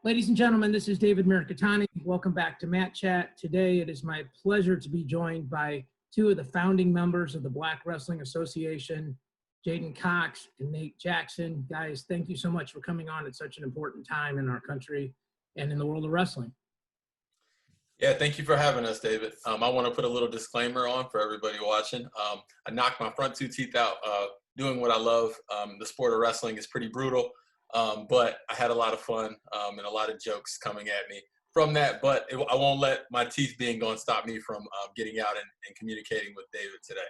Ladies and gentlemen, this is David Mirikitani. Welcome back to Mat Chat. Today, it is my pleasure to be joined by two of the founding members of the Black Wrestling Association, Jaden Cox and Nate Jackson. Guys, thank you so much for coming on at such an important time in our country and in the world of wrestling. Yeah, thank you for having us, David. I want to put a little disclaimer on for everybody watching. I knocked my front two teeth out doing what I love. The sport of wrestling is pretty brutal, but I had a lot of fun and a lot of jokes coming at me from that. But I won't let my teeth being gone stop me from getting out and communicating with David today.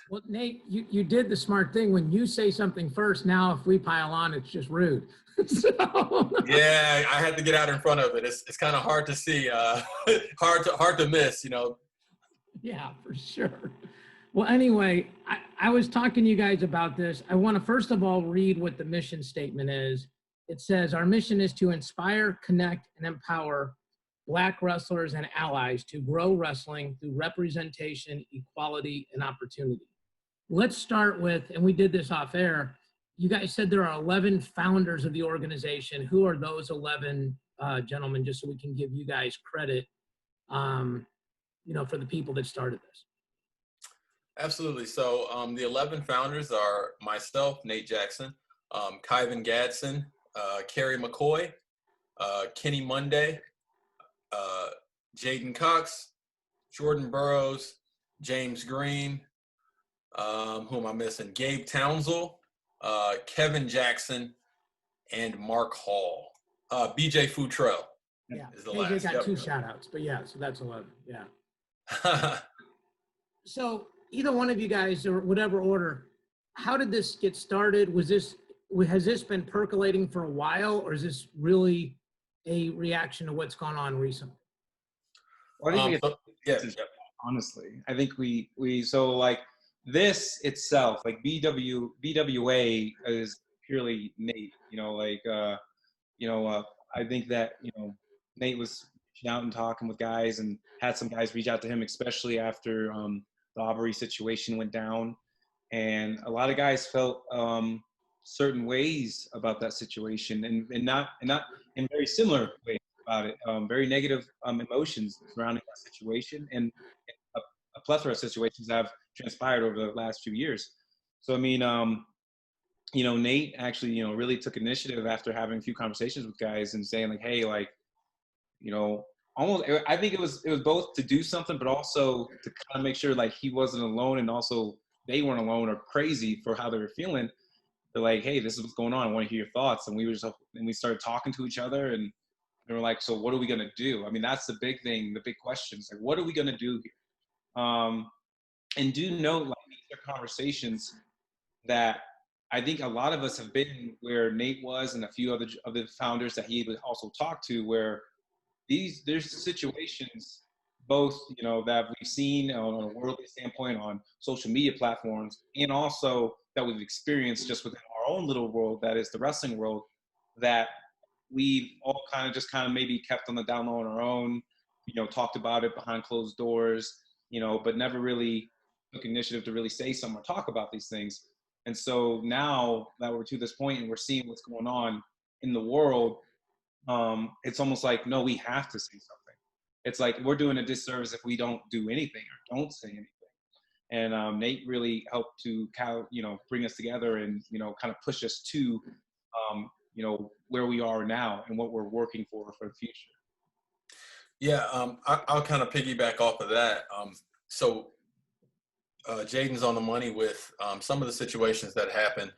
Well, Nate, you did the smart thing. When you say something first, now if we pile on, it's just rude. So. Yeah, I had to get out in front of it. It's kind of hard to see, hard to miss, you know. Yeah, for sure. Well, anyway, I was talking to you guys about this. I want to first of all read what the mission statement is. It says, our mission is to inspire, connect, and empower Black wrestlers and allies to grow wrestling through representation, equality, and opportunity. Let's start with, and we did this off air, you guys said there are 11 founders of the organization. Who are those 11 gentlemen, just so we can give you guys credit, for the people that started this? Absolutely. So the 11 founders are myself, Nate Jackson, Kyvan Gadsden, Kerry McCoy, Kenny Monday, Jaden Cox, Jordan Burroughs, James Green, who am I missing? Gabe Townsell, Kevin Jackson, and Mark Hall. BJ Futrell. Yeah, is the AJ last. got two shout outs, but yeah, so that's 11. Yeah. So either one of you guys, or whatever order, how did this get started? Has this been percolating for a while, or is this really a reaction to what's gone on recently? Well, I think honestly, I think so like this itself, like BWA is purely Nate, I think that, Nate was reaching out and talking with guys and had some guys reach out to him, especially after the Aubrey situation went down. And a lot of guys felt certain ways about that situation and not in very similar ways about it. Very negative emotions surrounding that situation and a plethora of situations that have transpired over the last few years. So, I mean, Nate actually, really took initiative after having a few conversations with guys and saying like, hey, like, almost, I think it was both to do something, but also to kind of make sure like he wasn't alone and also they weren't alone or crazy for how they were feeling. They're like, hey, this is what's going on. I want to hear your thoughts. And we started talking to each other and they were like, so what are we going to do? I mean, that's the big thing, the big questions. Like, what are we going to do here? And do note, like, these are conversations that I think a lot of us have been where Nate was and a few other of the founders that he would also talk to, where there's situations both, that we've seen on a worldly standpoint on social media platforms and also that we've experienced just within our own little world, that is the wrestling world, that we've all kind of maybe kept on the down low on our own, talked about it behind closed doors, but never really took initiative to really say something or talk about these things. And so now that we're to this point and we're seeing what's going on in the world, it's almost like, no, we have to say something. It's like we're doing a disservice if we don't do anything or don't say anything. And Nate really helped to bring us together and kind of push us to where we are now and what we're working for the future. Yeah, I'll kind of piggyback off of that. So Jaden's on the money with some of the situations that happened.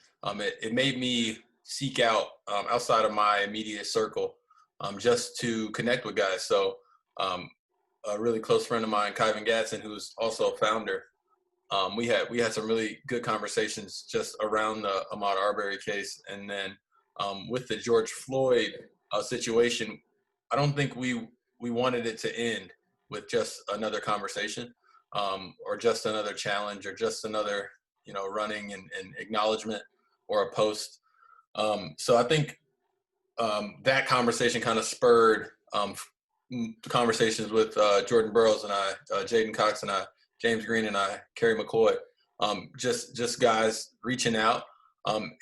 It made me seek out outside of my immediate circle just to connect with guys. So a really close friend of mine, Kyvan Gadsden, who's also a founder, we had some really good conversations just around the Ahmaud Arbery case. And then with the George Floyd situation, I don't think we wanted it to end with just another conversation or just another challenge or just another, running and acknowledgement or a post. So I think that conversation kind of spurred conversations with Jordan Burroughs and I, Jaden Cox and I, James Green and I, Kerry McCoy, just guys reaching out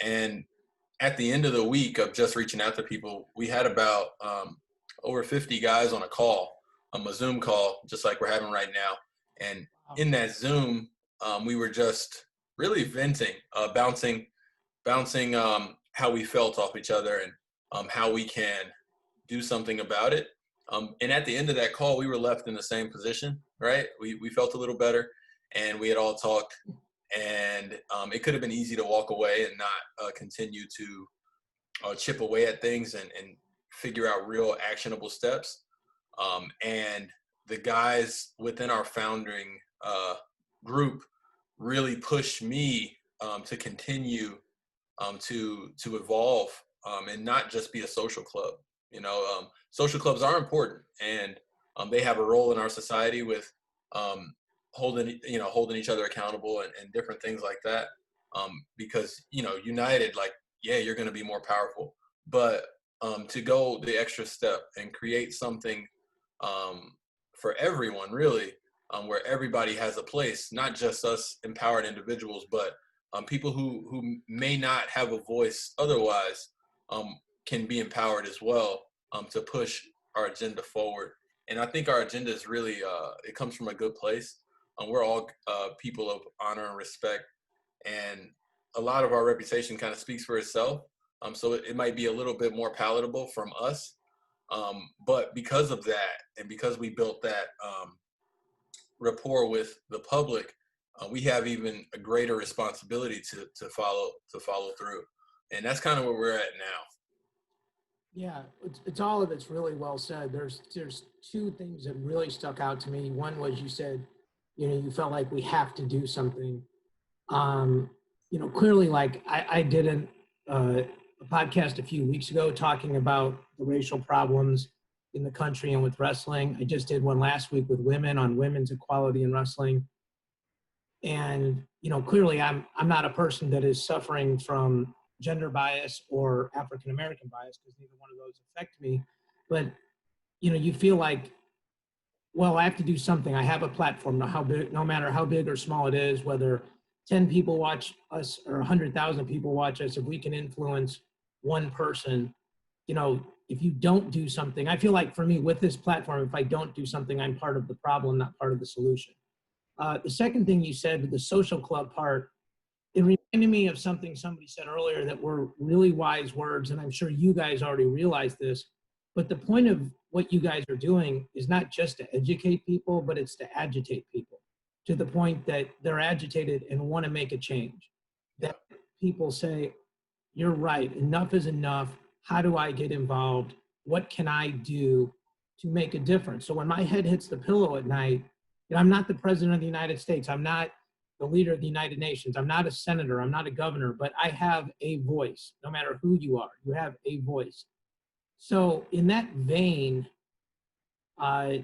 and at the end of the week of just reaching out to people, we had about over 50 guys on a call, a Zoom call, just like we're having right now. And in that Zoom, we were just really venting, bouncing how we felt off each other and how we can do something about it. And at the end of that call, we were left in the same position, right? We felt a little better, and we had all talked, and it could have been easy to walk away and not continue to chip away at things and figure out real actionable steps. And the guys within our founding group really pushed me to continue to evolve and not just be a social club. Social clubs are important, and they have a role in our society with holding each other accountable and different things like that. Because united, like, yeah, you're going to be more powerful. But to go the extra step and create something for everyone, really, where everybody has a place, not just us empowered individuals, but people who may not have a voice otherwise can be empowered as well to push our agenda forward. And I think our agenda is really, it comes from a good place. We're all people of honor and respect, and a lot of our reputation kind of speaks for itself. So it might be a little bit more palatable from us. But because of that, and because we built that rapport with the public, we have even a greater responsibility to follow through. And that's kind of where we're at now. Yeah, it's all of it's really well said. There's two things that really stuck out to me. One was you said, you felt like we have to do something. Clearly, like I did a podcast a few weeks ago talking about the racial problems in the country and with wrestling. I just did one last week with women on women's equality in wrestling. And, clearly I'm not a person that is suffering from gender bias or African-American bias, because neither one of those affect me. But, you feel like, well, I have to do something. I have a platform, no matter how big or small it is, whether 10 people watch us or 100,000 people watch us, if we can influence one person, if you don't do something, I feel like for me with this platform, if I don't do something, I'm part of the problem, not part of the solution. The second thing you said, the social club part, it reminded me of something somebody said earlier that were really wise words, and I'm sure you guys already realize this, but the point of what you guys are doing is not just to educate people, but it's to agitate people to the point that they're agitated and want to make a change. That people say, you're right, enough is enough. How do I get involved? What can I do to make a difference? So when my head hits the pillow at night, I'm not the president of the United States. I'm not the leader of the United Nations. I'm not a senator. I'm not a governor, but I have a voice. No matter who you are, you have a voice. So in that vein, are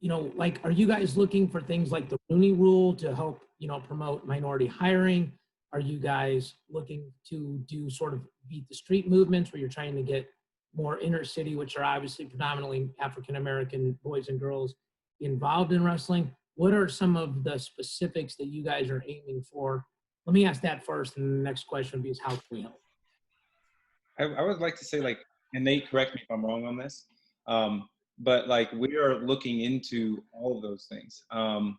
you guys looking for things like the Rooney Rule to help, promote minority hiring? Are you guys looking to do sort of beat the street movements where you're trying to get more inner city, which are obviously predominantly African-American boys and girls, involved in wrestling? What are some of the specifics that you guys are aiming for? Let me ask that first, and the next question would be how can we help? I would like to say, like, and Nate, correct me if I'm wrong on this, but like we are looking into all of those things. I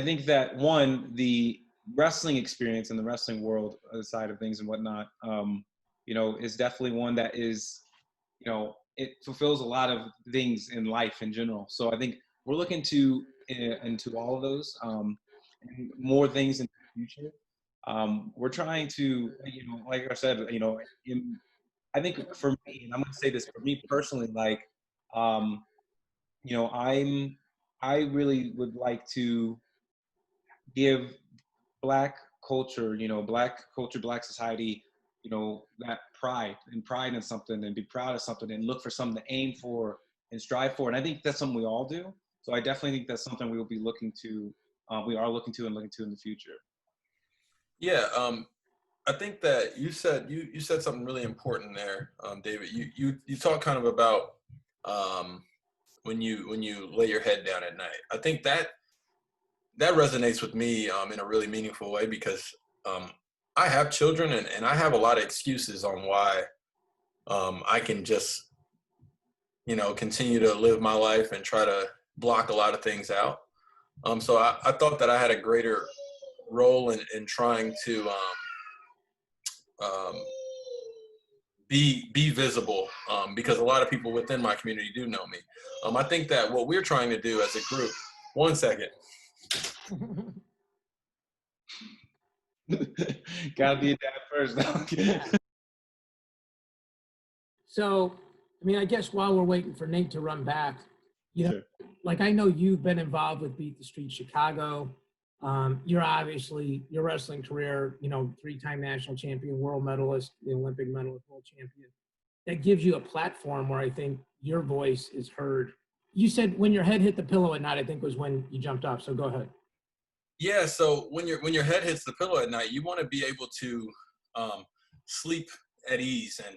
think that one, the wrestling experience in the wrestling world side of things and whatnot, is definitely one that is, it fulfills a lot of things in life in general. So I think we're looking into all of those and more things in the future. We're trying to, like I said, I think for me, and I'm going to say this for me personally, like, I really would like to give Black culture, Black society, that pride in something, and be proud of something, and look for something to aim for and strive for. And I think that's something we all do. So I definitely think that's something we will be looking to, we are looking to in the future. Yeah, I think that you said something really important there, David. You talk kind of about when you lay your head down at night. I think that resonates with me in a really meaningful way, because I have children, and I have a lot of excuses on why I can just, continue to live my life and try to block a lot of things out. So I thought that I had a greater role in trying to um, be visible, because a lot of people within my community do know me. I think that what we're trying to do as a group, one second. Gotta be a dad first. So, I mean, I guess while we're waiting for Nate to run back, Sure. like I know you've been involved with Beat the Street Chicago. You're obviously your wrestling career, 3-time national champion, world medalist, the Olympic medalist, world champion. That gives you a platform where I think your voice is heard. You said when your head hit the pillow at night, I think was when you jumped off. So go ahead. Yeah. So when your head hits the pillow at night, you want to be able to sleep at ease and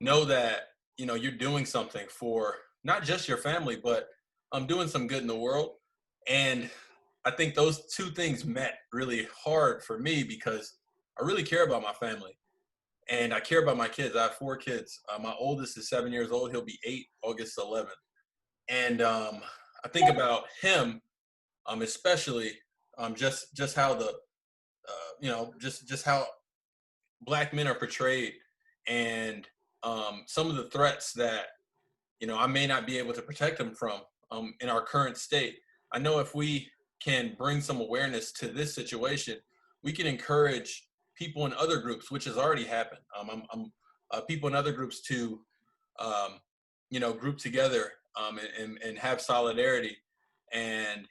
know that you're doing something for not just your family, but doing some good in the world. And I think those two things met really hard for me because I really care about my family and I care about my kids. I have 4 kids. My oldest is 7 years old. He'll be 8 August 11th. And I think about him, especially just how just how Black men are portrayed, and some of the threats that I may not be able to protect them from in our current state. I know if we can bring some awareness to this situation, we can encourage people in other groups, which has already happened. People in other groups to group together and have solidarity. And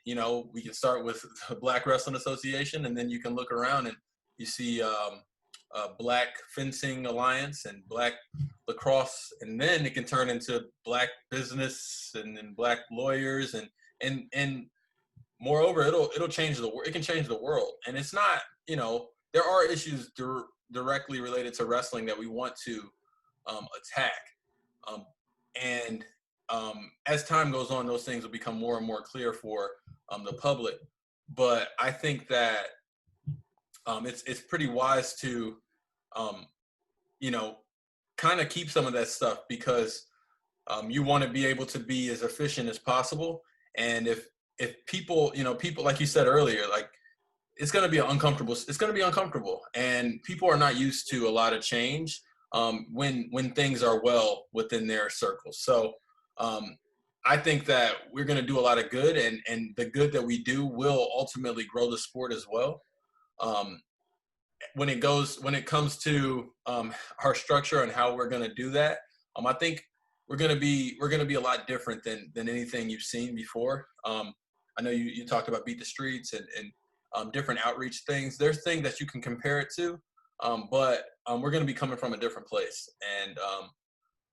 we can start with the Black Wrestling Association, and then you can look around and you see Black Fencing Alliance and Black Lacrosse, and then it can turn into Black business and then Black lawyers, and moreover, it'll change it can change the world. And it's not, there are issues directly related to wrestling that we want to attack, and as time goes on, those things will become more and more clear for the public. But I think that it's pretty wise to kind of keep some of that stuff, because you want to be able to be as efficient as possible. And if people, people, like you said earlier, like it's going to be uncomfortable, and people are not used to a lot of change when things are well within their circles. So I think that we're going to do a lot of good, and the good that we do will ultimately grow the sport as well. When it comes to our structure and how we're going to do that, I think we're going to be a lot different than anything you've seen before. I know you talked about Beat the Streets and different outreach things. There's things that you can compare it to, but we're going to be coming from a different place, and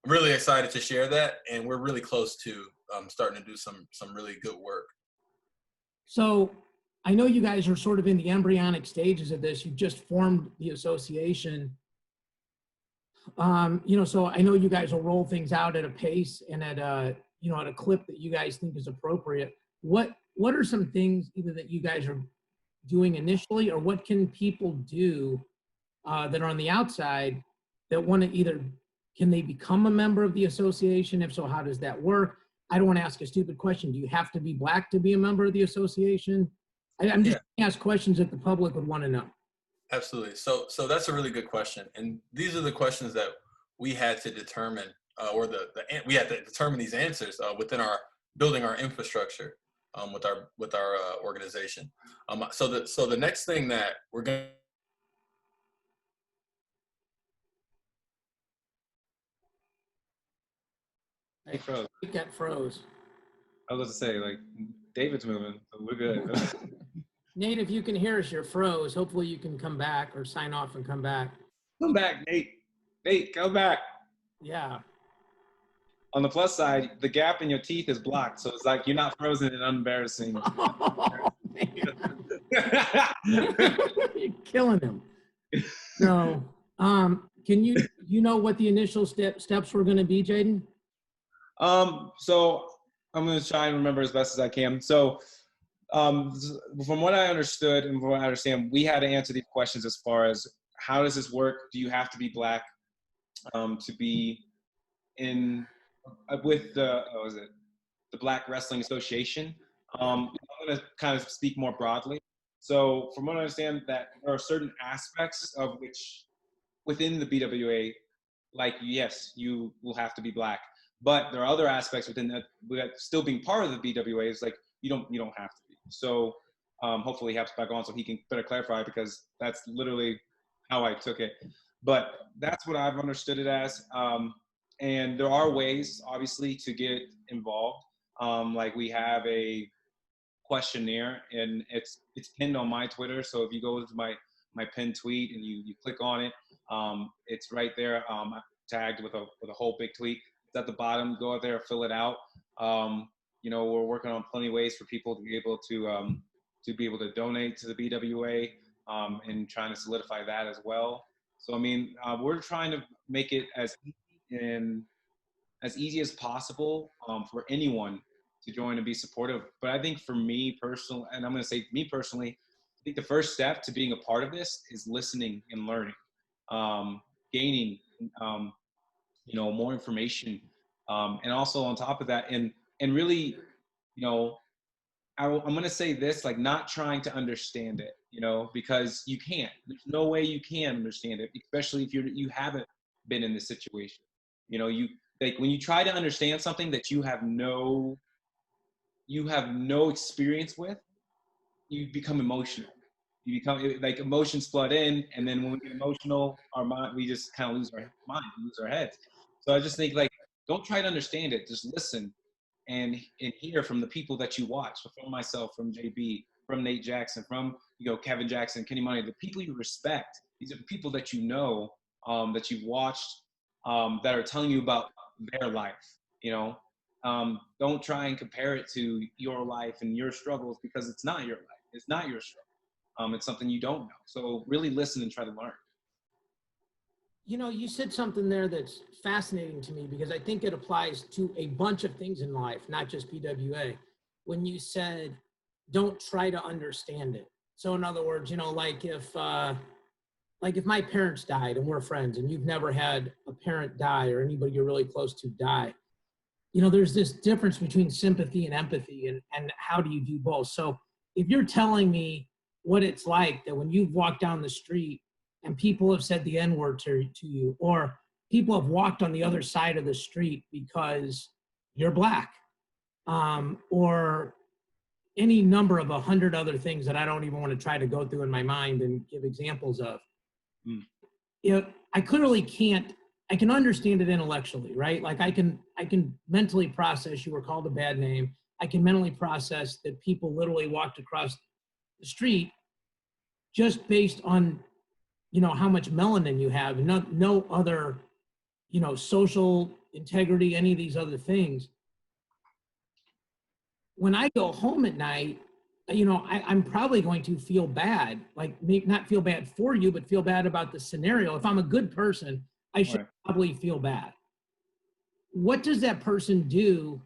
I'm really excited to share that. And we're really close to starting to do some really good work. So I know you guys are sort of in the embryonic stages of this. You've just formed the association. So I know you guys will roll things out at a pace and at a clip that you guys think is appropriate. What are some things either that you guys are doing initially, or what can people do that are on the outside that want to either, can they become a member of the association? If so, how does that work? I don't want to ask a stupid question. Do you have to be Black to be a member of the association? I'm just going to ask questions that the public would want to know. Absolutely. So that's a really good question. And these are the questions that we had to determine, we had to determine these answers within our building our infrastructure with our organization. So the next thing that we're going to He froze. That froze. I was going to say, like, David's moving, so we're good. Nate, if you can hear us, you're froze. Hopefully you can come back or sign off and come back. Come back, Nate. Nate, come back. Yeah. On the plus side, the gap in your teeth is blocked, so it's like you're not frozen and embarrassing. Oh, you're killing him. So, can you know what the initial steps were going to be, Jaden? So I'm going to try and remember as best as I can. So, from what I understood and from what I understand, we had to answer these questions as far as how does this work? Do you have to be black to be in with the the Black Wrestling Association? I'm going to kind of speak more broadly. So from what I understand, that there are certain aspects of which within the BWA, like, yes, you will have to be black, but there are other aspects within that still being part of the BWA is like you don't have to be. So hopefully he hops back on so he can better clarify, because that's literally how I took it. But that's what I've understood it as. And there are ways, obviously, to get involved. Like we have a questionnaire, and it's pinned on my Twitter. So if you go to my pinned tweet and you click on it, it's right there, tagged with a whole big tweet. It's at the bottom. Go out there, fill it out. You know, we're working on plenty of ways for people to be able to donate to the BWA, and trying to solidify that as well. So I mean, we're trying to make it as easy as possible for anyone to join and be supportive. But I think for me personally, and I'm going to say me personally, I think the first step to being a part of this is listening and learning, gaining, you know, more information, and also on top of that, and really, you know, I'm going to say this, like, not trying to understand it, you know, because you can't. There's no way you can understand it, especially if you haven't been in this situation. You know, you like when you try to understand something that you have no experience with, you become emotional. You become like emotions flood in, and then when we get emotional, our mind, we just kind of lose our mind, lose our heads. So I just think, like, don't try to understand it. Just listen and hear from the people that you watch, from myself, from JB, from Nate Jackson, from, you know, Kevin Jackson, Kenny Money, the people you respect. These are the people that you know, that you've watched, that are telling you about their life. You know, don't try and compare it to your life and your struggles, because it's not your life. It's not your struggle. It's something you don't know. So really listen and try to learn. You know, you said something there that's fascinating to me, because I think it applies to a bunch of things in life, not just BWA. When you said, don't try to understand it. So in other words, you know, like if my parents died and we're friends, and you've never had a parent die or anybody you're really close to die, you know, there's this difference between sympathy and empathy, and how do you do both? So if you're telling me what it's like that when you've walked down the street and people have said the N-word to you, or people have walked on the other side of the street because you're black, or any number of 100 other things that I don't even want to try to go through in my mind and give examples of. You know, I clearly can't, I can understand it intellectually, right? Like I can mentally process you were called a bad name. I can mentally process that people literally walked across the street just based on, you know, how much melanin you have, and no other, you know, social integrity, any of these other things. When I go home at night, you know, I'm probably going to feel bad, like not feel bad for you, but feel bad about the scenario. If I'm a good person, I should probably feel bad. What does that person do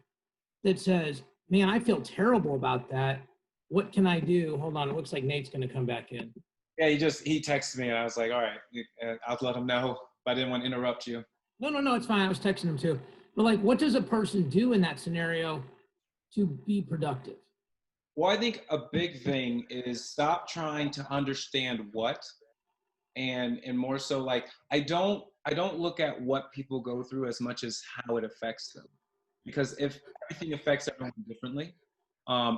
that says, man, I feel terrible about that? What can I do? Hold on, it looks like Nate's going to come back in. Yeah, he texted me, and I was like, all right, I'll let him know, but I didn't want to interrupt you. No, it's fine. I was texting him too. But like, what does a person do in that scenario to be productive? Well, I think a big thing is stop trying to understand what, and more so, like, I don't look at what people go through as much as how it affects them, because if everything affects everyone differently,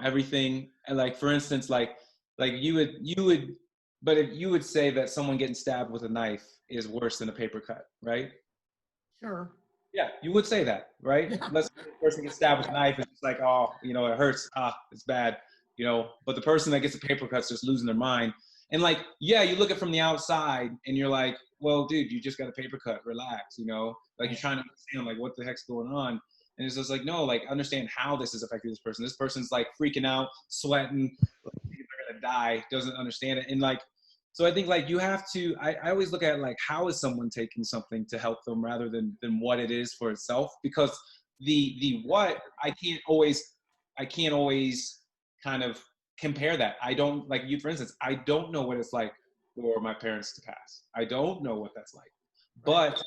everything, like, for instance, like you would, but if you would say that someone getting stabbed with a knife is worse than a paper cut, right? Sure. Yeah, you would say that, right? Yeah. Unless the person gets stabbed with a knife, it's just like, oh, you know, it hurts. It's bad, you know. But the person that gets a paper cut's just losing their mind. And like, yeah, you look at it from the outside and you're like, well, dude, you just got a paper cut. Relax, you know. Like, you're trying to understand, like, what the heck's going on. And it's just like, no, like, understand how this is affecting this person. This person's like freaking out, sweating, like, they're gonna die, doesn't understand it. And like, so I think, like, you have to, I always look at, like, how is someone taking something to help them rather than what it is for itself, because the what, I can't always kind of compare that. I don't, like, you, for instance, I don't know what it's like for my parents to pass. I don't know what that's like, but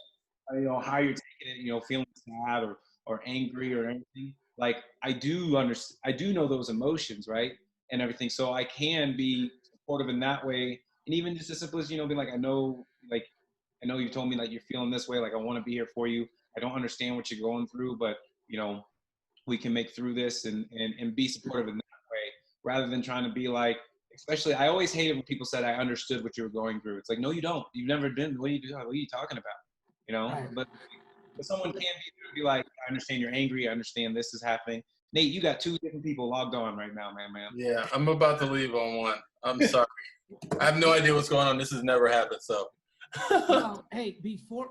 how you're taking it, feeling sad or angry or anything. Like I do understand, I do know those emotions, right, and everything. So I can be supportive in that way, and even just as simple as being like, like, I know you told me like you're feeling this way. Like I want to be here for you. I don't understand what you're going through, but we can make through this and be supportive in that way, rather than trying to be like, especially, I always hated when people said I understood what you were going through. It's like, no, you don't. You've never been. What are you talking about? Right. But someone can be like, I understand you're angry. I understand this is happening. Nate, you got 2 different people logged on right now, man. Yeah, I'm about to leave on one. I'm sorry. I have no idea what's going on. This has never happened, so. Well, hey,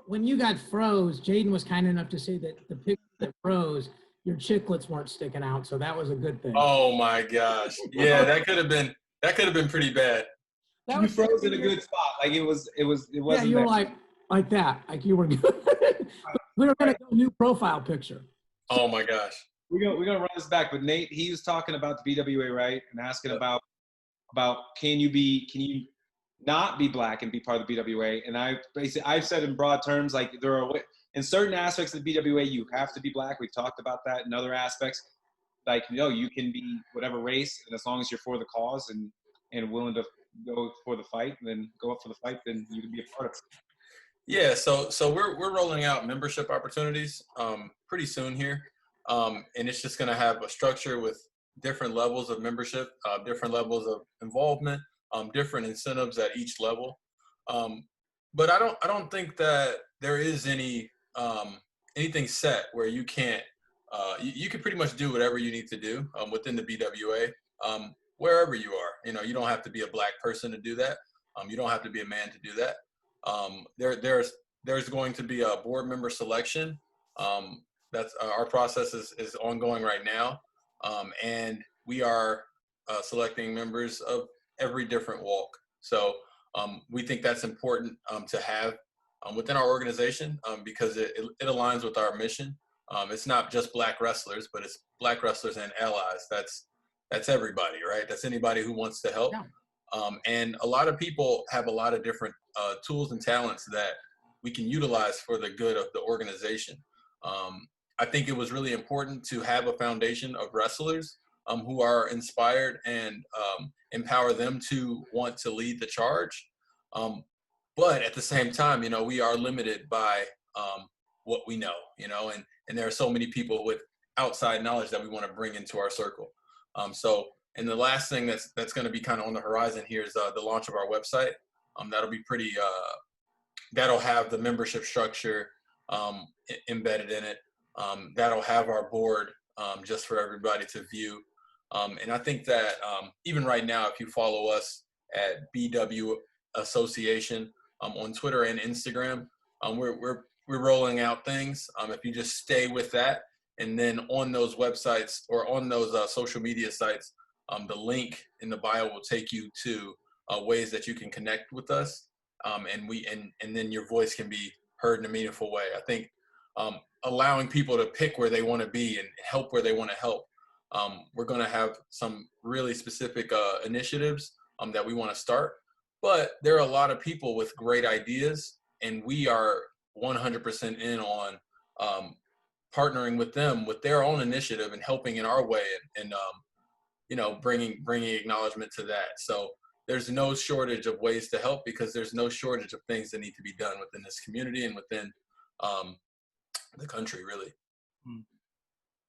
when you got froze, Jaden was kind enough to say that the picture that froze, your chiclets weren't sticking out, so that was a good thing. Oh my gosh. Yeah, that could have been pretty bad. You froze in a good spot. Like it wasn't. Yeah, you were like that. Like you were good. We were gonna go new profile picture. Oh my gosh. We're gonna run this back, but Nate, he was talking about the BWA, right, and asking about can you not be black and be part of the BWA? And I've said in broad terms, like there are in certain aspects of the BWA you have to be black. We've talked about that. In other aspects, like you can be whatever race, and as long as you're for the cause and willing to go for the fight, and then go up for the fight, then you can be a part of it. Yeah, so we're rolling out membership opportunities pretty soon here, and it's just going to have a structure with different levels of membership, different levels of involvement, different incentives at each level. But I don't think that there is anything set where you can't. You can pretty much do whatever you need to do within the BWA, wherever you are. You don't have to be a black person to do that. You don't have to be a man to do that. There's going to be a board member selection. That's our process is ongoing right now, and we are selecting members of every different walk. So we think that's important to have within our organization because it aligns with our mission. It's not just black wrestlers, but it's black wrestlers and allies. That's everybody, right? That's anybody who wants to help. Yeah. And a lot of people have a lot of different tools and talents that we can utilize for the good of the organization. I think it was really important to have a foundation of wrestlers who are inspired and empower them to want to lead the charge. But at the same time, we are limited by what we know, and there are so many people with outside knowledge that we want to bring into our circle. And the last thing that's going to be kind of on the horizon here is the launch of our website. That'll be pretty, that'll have the membership structure embedded in it. That'll have our board just for everybody to view. And I think that even right now, if you follow us at BW Association on Twitter and Instagram, we're rolling out things. If you just stay with that, and then on those websites or on those social media sites, the link in the bio will take you to ways that you can connect with us, and then your voice can be heard in a meaningful way. I think allowing people to pick where they want to be and help where they want to help. We're going to have some really specific initiatives that we want to start, but there are a lot of people with great ideas, and we are 100% in on partnering with them with their own initiative and helping in our way and bringing acknowledgement to that. So there's no shortage of ways to help because there's no shortage of things that need to be done within this community and within the country, really.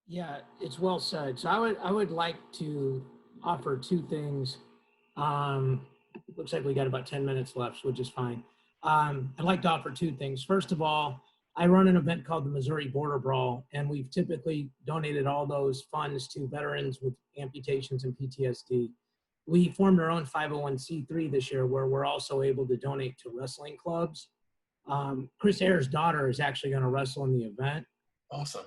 Yeah, it's well said. So I would like to offer 2 things. Looks like we got about 10 minutes left, which is fine. I'd like to offer 2 things. First of all, I run an event called the Missouri Border Brawl, and we've typically donated all those funds to veterans with amputations and PTSD. We formed our own 501c3 this year where we're also able to donate to wrestling clubs. Chris Ayer's daughter is actually going to wrestle in the event. Awesome.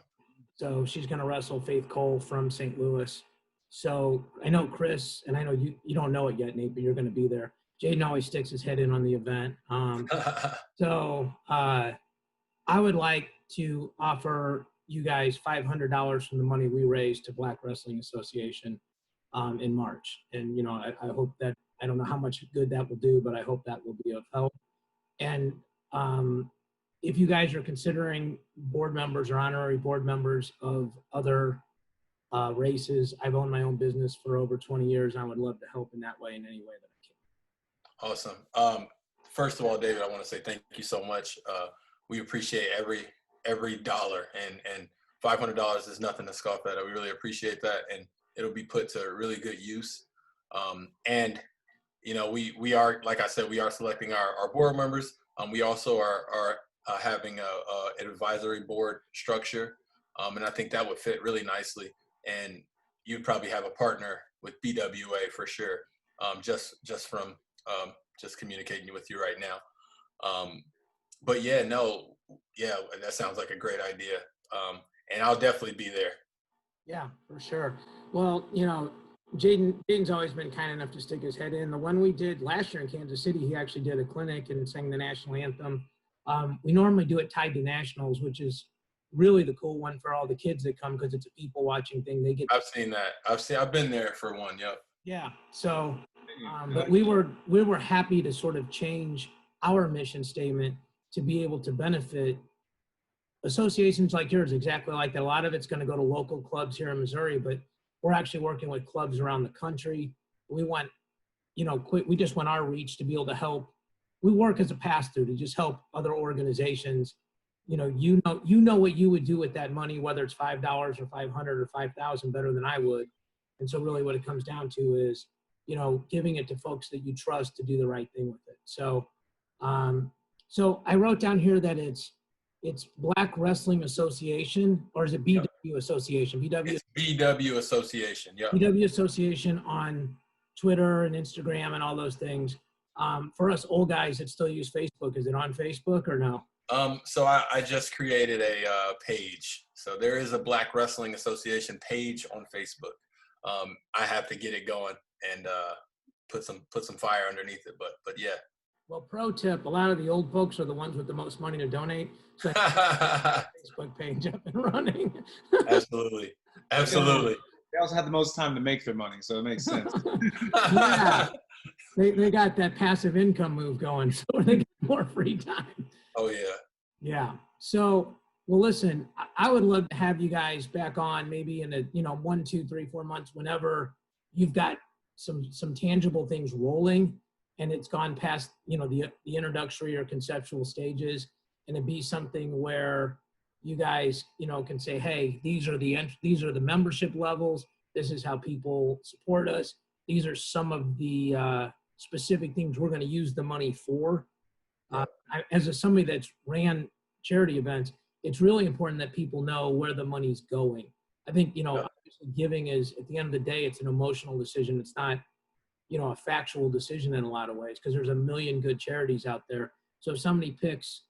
So she's going to wrestle Faith Cole from St. Louis. So I know Chris, and I know you don't know it yet, Nate, but you're going to be there. Jaden always sticks his head in on the event. I would like to offer you guys $500 from the money we raised to Black Wrestling Association in March. And, I hope that I don't know how much good that will do, but I hope that will be of help. And if you guys are considering board members or honorary board members of other races, I've owned my own business for over 20 years. And I would love to help in that way, in any way that I can. Awesome. First of all, David, I want to say thank you so much. We appreciate every dollar, and $500 is nothing to scoff at. We really appreciate that, and it'll be put to really good use. And you know, we are, like I said, we are selecting our board members. We also are having an advisory board structure, and I think that would fit really nicely. And you'd probably have a partner with BWA for sure, just from just communicating with you right now. But yeah, that sounds like a great idea. And I'll definitely be there. Yeah, for sure. Well, you know, Jaden's always been kind enough to stick his head in. The one we did last year in Kansas City, he actually did a clinic and sang the national anthem. We normally do it tied to nationals, which is really the cool one for all the kids that come, because it's a people watching thing. I've seen that. I've been there for one. Yep. Yeah. So, but we were happy to sort of change our mission statement to be able to benefit associations like yours, exactly like that. A lot of it's going to go to local clubs here in Missouri, but we're actually working with clubs around the country. We want, we just want our reach to be able to help. We work as a pass-through to just help other organizations. You know what you would do with that money, whether it's $5 or 500 or 5,000, better than I would. And so really what it comes down to is, giving it to folks that you trust to do the right thing with it. So, so I wrote down here that it's Black Wrestling Association, or is it BW Association? It's BW Association. Yeah. BW Association on Twitter and Instagram and all those things. For us old guys that still use Facebook, is it on Facebook or no? So I just created a page. So there is a Black Wrestling Association page on Facebook. I have to get it going and put some fire underneath it. But yeah. Well, pro tip: a lot of the old folks are the ones with the most money to donate. So Facebook page up and running. Absolutely. They also have the most time to make their money, so it makes sense. Yeah. They got that passive income move going, so they get more free time. Oh yeah. Yeah. So, well, listen, I would love to have you guys back on, maybe in 1, 2, 3, 4 months, whenever you've got some tangible things rolling, and it's gone past the introductory or conceptual stages, and it'd be something where you guys can say, hey, these are the membership levels. This is how people support us. These are some of the specific things we're going to use the money for. As somebody that's ran charity events, it's really important that people know where the money's going. I think, obviously giving is, at the end of the day, it's an emotional decision. It's not, a factual decision in a lot of ways, because there's a million good charities out there. So if somebody picks,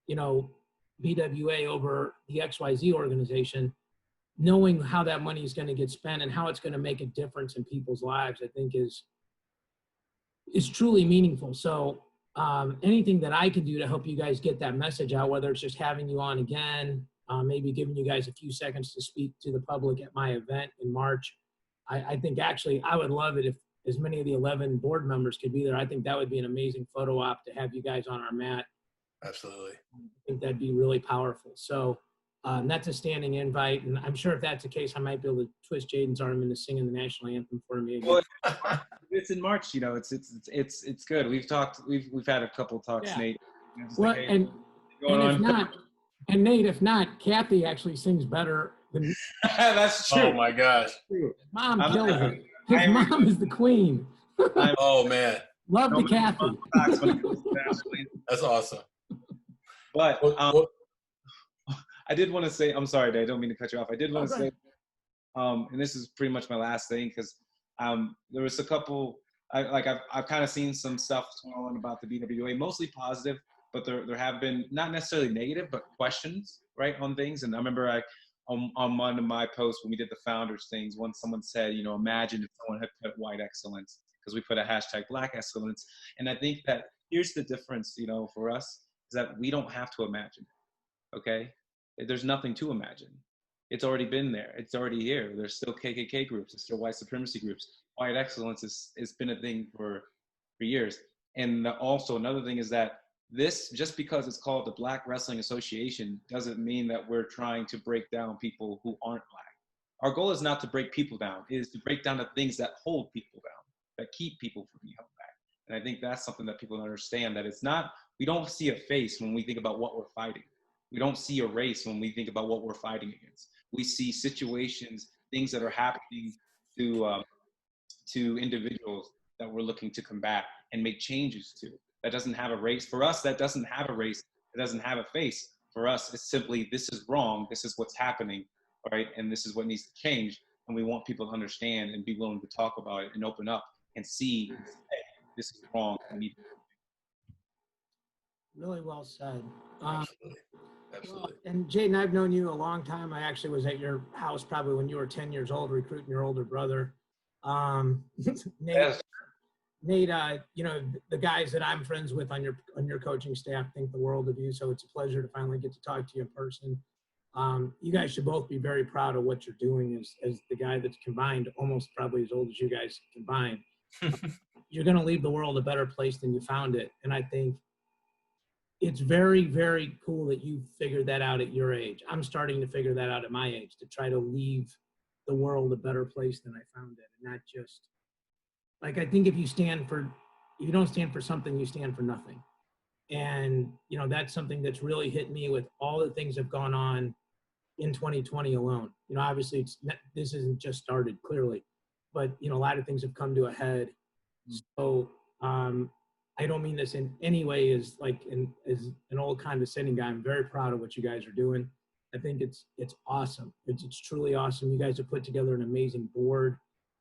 BWA over the XYZ organization, knowing how that money is going to get spent and how it's going to make a difference in people's lives, I think is truly meaningful. So anything that I can do to help you guys get that message out, whether it's just having you on again, maybe giving you guys a few seconds to speak to the public at my event in March. I think actually I would love it if as many of the 11 board members could be there. I think that would be an amazing photo op to have you guys on our mat. Absolutely. I think that'd be really powerful. So that's a standing invite. And I'm sure if that's the case, I might be able to twist Jaden's arm into singing the national anthem for me again. Well, it's in March, it's good. We've had a couple of talks, Yeah. Nate. Well, and Nate, if not, Kathy actually sings better than That's true. Oh my gosh. Mom kills it. His mom is the queen. Oh man. Love the Kathy. That's awesome. But I did want to say, I'm sorry, Dave, I don't mean to cut you off. I did want to say, and this is pretty much my last thing, because there was a couple, I've kind of seen some stuff going on about the BWA, mostly positive, but there have been not necessarily negative, but questions, right, on things. And I remember on one of my posts when we did the founders things, when someone said, imagine if someone had put white excellence, because we put a hashtag Black excellence. And I think that here's the difference, for us, is that we don't have to imagine it, okay? There's nothing to imagine. It's already been there. It's already here. There's still KKK groups. There's still white supremacy groups. white excellence is been a thing for years. And also another thing is that this, just because it's called the Black Wrestling Association, doesn't mean that we're trying to break down people who aren't Black. Our goal is not to break people down. It is to break down the things that hold people down, that keep people from being held back. And I think that's something that people don't understand, that it's not, we don't see a face when we think about what we're fighting. We don't see a race when we think about what we're fighting against. We see situations, things that are happening to individuals that we're looking to combat and make changes to. That doesn't have a race. For us, that doesn't have a race. It doesn't have a face. For us, it's simply, this is wrong. This is what's happening, right? And this is what needs to change. And we want people to understand and be willing to talk about it and open up and see, hey, this is wrong. Really well said. Absolutely. Absolutely. Well, and Jaden, I've known you a long time. I actually was at your house probably when you were 10 years old, recruiting your older brother. Nate, you know, the guys that I'm friends with on your coaching staff think the world of you. So it's a pleasure to finally get to talk to you in person. You guys should both be very proud of what you're doing as the guy that's combined, almost probably as old as you guys combined. You're going to leave the world a better place than you found it. And I think it's very, very cool that you figured that out at your age. I'm starting to figure that out at my age, to try to leave the world a better place than I found it. And not just, like, I think if you don't stand for something, you stand for nothing. And, you know, that's something that's really hit me with all the things that have gone on in 2020 alone. You know, obviously this isn't just started, clearly, but, you know, a lot of things have come to a head. So I don't mean this in any way as an old condescending guy. I'm very proud of what you guys are doing. I think it's awesome. It's truly awesome. You guys have put together an amazing board.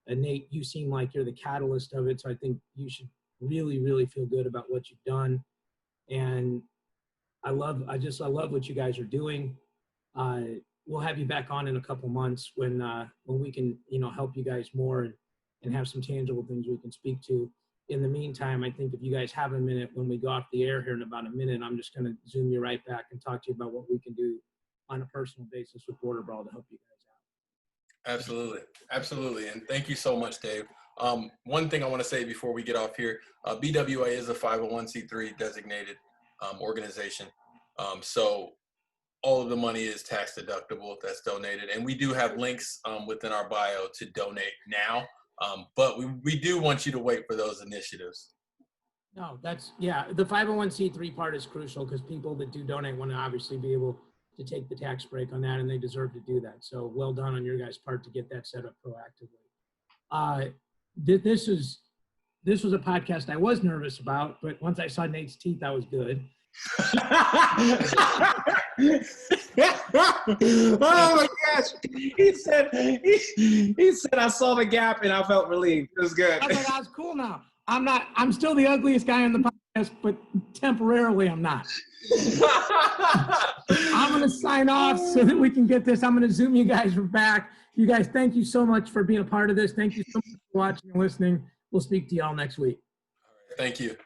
And Nate, you seem like you're the catalyst of it. So I think you should really, really feel good about what you've done. And I love what you guys are doing. We'll have you back on in a couple months when we can, you know, help you guys more and have some tangible things we can speak to. In the meantime, I think if you guys have a minute, when we go off the air here in about a minute, I'm just going to zoom you right back and talk to you about what we can do on a personal basis with Border Brawl to help you guys out. Absolutely. Absolutely. And thank you so much, Dave. One thing I want to say before we get off here, BWA is a 501c3 designated organization. So all of the money is tax deductible if that's donated. And we do have links within our bio to donate now. But we do want you to wait for those initiatives. No, the 501c3 part is crucial because people that do donate want to obviously be able to take the tax break on that, and they deserve to do that. So well done on your guys' part to get that set up proactively. This was a podcast I was nervous about, but once I saw Nate's teeth, I was good. Oh my gosh! He said I saw the gap and I felt relieved. It was good. I was like, I was cool now. I'm still the ugliest guy on the podcast, but temporarily I'm not. I'm gonna sign off so that we can get this. I'm gonna zoom you guys back. You guys, thank you so much for being a part of this. Thank you so much for watching and listening. We'll speak to y'all next week. Thank you.